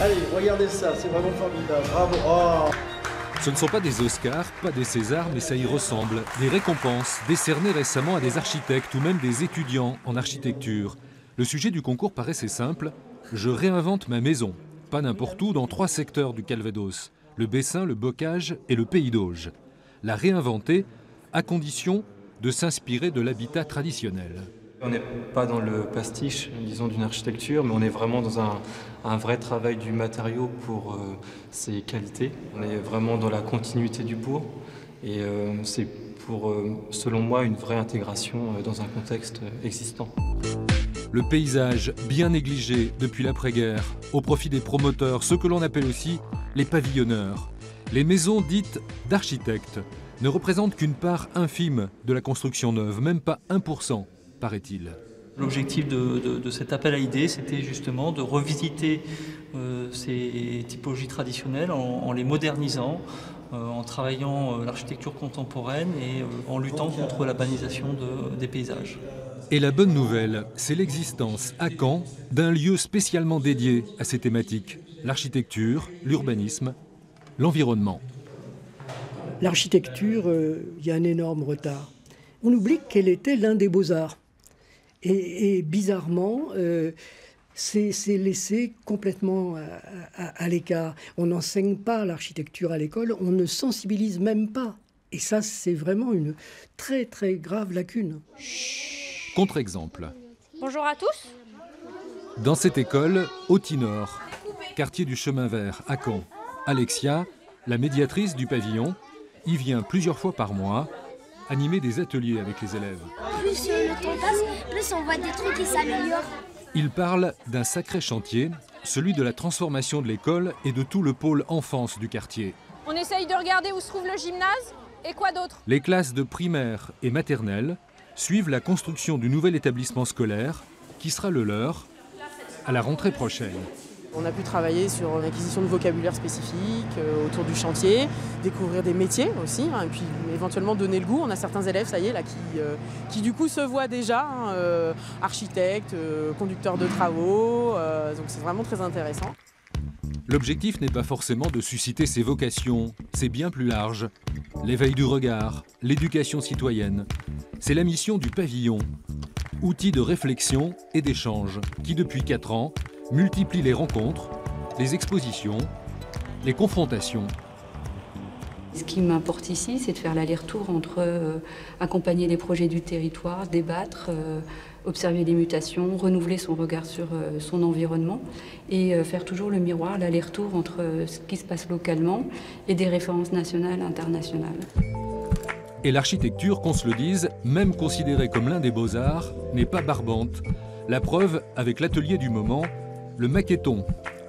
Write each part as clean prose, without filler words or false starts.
Allez, regardez ça, c'est vraiment formidable. Bravo. Oh. Ce ne sont pas des Oscars, pas des Césars, mais ça y ressemble. Des récompenses décernées récemment à des architectes ou même des étudiants en architecture. Le sujet du concours paraissait simple. Je réinvente ma maison. Pas n'importe où, dans 3 secteurs du Calvados. Le Bessin, le Bocage et le Pays d'Auge. La réinventer à condition de s'inspirer de l'habitat traditionnel. On n'est pas dans le pastiche, disons, d'une architecture, mais on est vraiment dans un vrai travail du matériau pour ses qualités. On est vraiment dans la continuité du bourg et c'est pour, selon moi, une vraie intégration dans un contexte existant. Le paysage bien négligé depuis l'après-guerre, au profit des promoteurs, ceux que l'on appelle aussi les pavillonneurs. Les maisons dites d'architectes ne représentent qu'une part infime de la construction neuve, même pas 1%. Paraît-il. L'objectif de cet appel à idées, c'était justement de revisiter ces typologies traditionnelles en les modernisant, en travaillant l'architecture contemporaine et en luttant contre la banalisation des paysages. Et la bonne nouvelle, c'est l'existence à Caen d'un lieu spécialement dédié à ces thématiques, l'architecture, l'urbanisme, l'environnement. L'architecture, il y a un énorme retard. On oublie qu'elle était l'un des beaux-arts. Et bizarrement, c'est laissé complètement à l'écart. On n'enseigne pas l'architecture à l'école, on ne sensibilise même pas. Et ça, c'est vraiment une très très grave lacune. Contre-exemple. Bonjour à tous. Dans cette école, au Tinor, quartier du Chemin Vert à Caen, Alexia, la médiatrice du pavillon, y vient plusieurs fois par mois animer des ateliers avec les élèves. Plus le temps passe, plus on voit des trucs qui s'améliorent. Il parle d'un sacré chantier, celui de la transformation de l'école et de tout le pôle enfance du quartier. On essaye de regarder où se trouve le gymnase et quoi d'autre. Les classes de primaire et maternelle suivent la construction du nouvel établissement scolaire qui sera le leur à la rentrée prochaine. On a pu travailler sur l'acquisition de vocabulaire spécifique autour du chantier, découvrir des métiers aussi, et puis éventuellement donner le goût. On a certains élèves, ça y est, là, qui du coup se voient déjà, architectes, conducteurs de travaux, donc c'est vraiment très intéressant. L'objectif n'est pas forcément de susciter ces vocations, c'est bien plus large. L'éveil du regard, l'éducation citoyenne, c'est la mission du pavillon. Outil de réflexion et d'échange qui, depuis 4 ans, multiplie les rencontres, les expositions, les confrontations. Ce qui m'importe ici, c'est de faire l'aller-retour entre accompagner les projets du territoire, débattre, observer les mutations, renouveler son regard sur son environnement et faire toujours le miroir, l'aller-retour entre ce qui se passe localement et des références nationales et internationales. Et l'architecture, qu'on se le dise, même considérée comme l'un des beaux-arts, n'est pas barbante. La preuve avec l'atelier du moment, le maquetton.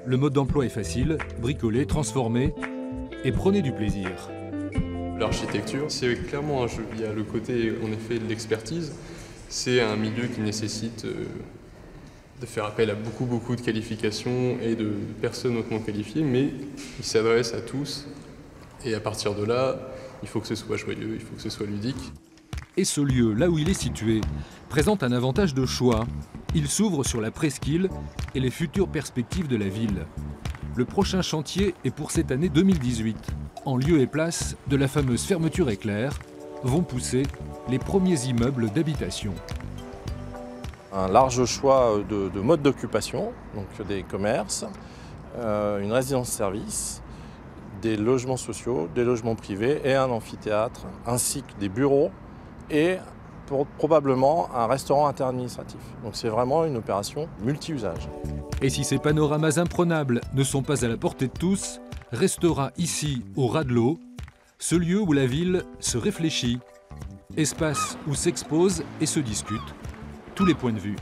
Le mode d'emploi est facile, bricoler, transformer et prenez du plaisir. L'architecture, c'est clairement un jeu. Il y a le côté, en effet, de l'expertise. C'est un milieu qui nécessite de faire appel à beaucoup de qualifications et de personnes hautement qualifiées, mais il s'adresse à tous. Et à partir de là, il faut que ce soit joyeux, il faut que ce soit ludique. Et ce lieu, là où il est situé, présente un avantage de choix. Il s'ouvre sur la presqu'île et les futures perspectives de la ville. Le prochain chantier est pour cette année 2018. En lieu et place de la fameuse fermeture éclair, vont pousser les premiers immeubles d'habitation. Un large choix de modes d'occupation, donc des commerces, une résidence-service, des logements sociaux, des logements privés et un amphithéâtre, ainsi que des bureaux et probablement un restaurant interadministratif. Donc c'est vraiment une opération multi-usage. Et si ces panoramas imprenables ne sont pas à la portée de tous, restera ici, au ras de l'eau, ce lieu où la ville se réfléchit, espace où s'expose et se discute tous les points de vue.